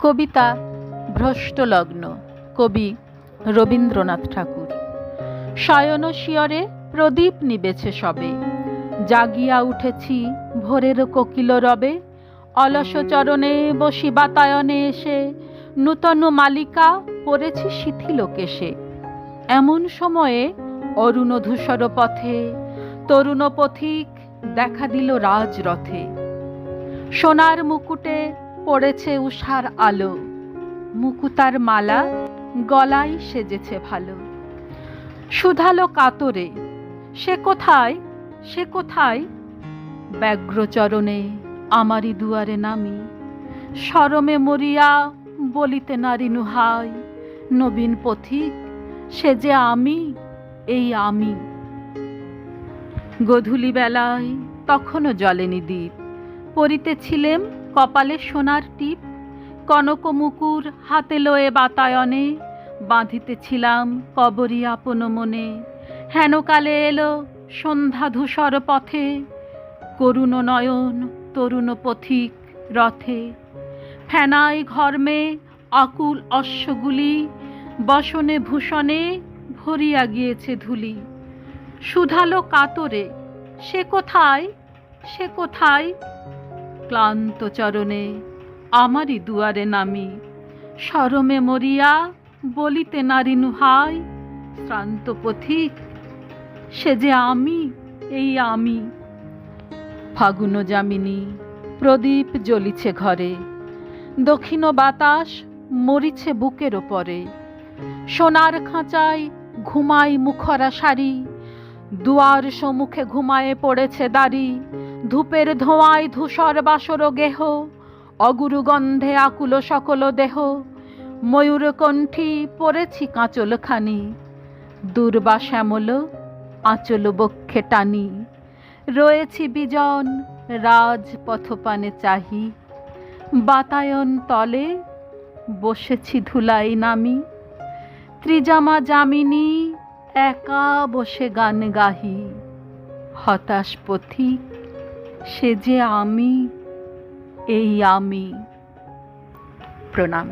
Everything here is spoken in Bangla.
কবিতা ভ্রষ্টলগ্ন, কবি রবীন্দ্রনাথ ঠাকুর। শয়ন শিয়রে প্রদীপ নিবেছে সবে, জাগিয়া উঠেছি ভোরের কোকিল রবে। অলস চরণে বসি বাতায়নে এসে, নূতন মালিকা পড়েছি শিথিল কেশে। এমন সময়ে অরুণ ধূসর পথে তরুণ পথিক দেখা দিল রাজরথে। সোনার মুকুটে পড়েছে উষার আলো, মুকুতার মালা গলায় সেজেছে ভালো। শুধালো কাতরে, সে কোথায়, সে কোথায়? ব্যগ্রচরণে আমারই দুয়ারে নামি, শরমে মরিয়া বলিতে নারিনু হায়। নবীন পথিক, সে যে আমি, এই আমি। গধূলি বেলায় তখনও জ্বলেনি দ্বীপ, পরিতেছিলেম কপালে সোনার টিপ। কনক মুকুর হাতে লয়ে বাতায়নে, বাঁধিতেছিলাম কবরী আপন মনে। হেনকালে এলো সন্ধ্যা ধূসর পথে, করুণ নয়ন তরুণ পথিক রথে। ফেনায় ঘর্মে আকুল অশ্বগুলি, বসনে ভূষণে ভরিয়া গিয়েছে ধুলি। শুধালো কাতরে, সে কোথায়, সে কোথায়? ক্লান্ত চরণে আমারই দুয়ারে নামি, শরমে মরিয়া বলিতে নারিনু হায়। শ্রান্ত পথিক, সে যে আমি, এই আমি। ফাগুন যামিনী প্রদীপ জ্বলিছে ঘরে, দক্ষিণ বাতাস মরিছে বুকের ওপরে। সোনার খাঁচায় ঘুমাই মুখরা শাড়ি, দুয়ার সম্মুখে ঘুমায়ে পড়েছে দাড়ি। ধূপের ধোঁয়ায় ধূসর বাসর গেহ, অগুরু গন্ধে আকুল সকল দেহ। ময়ূরকণ্ঠী পরেছি কাঁচলখানি, দুর্বা শ্যামল আঁচল বক্ষে টানি। রয়েছি বিজন রাজপথপানে চাহি, বাতায়ন তলে বসেছি ধুলাই নামি। ত্রিজামা যামিনী একা বসে গান গাহি, হতাশ পথিক, সে যে আমি, এই আমি। প্রণাম।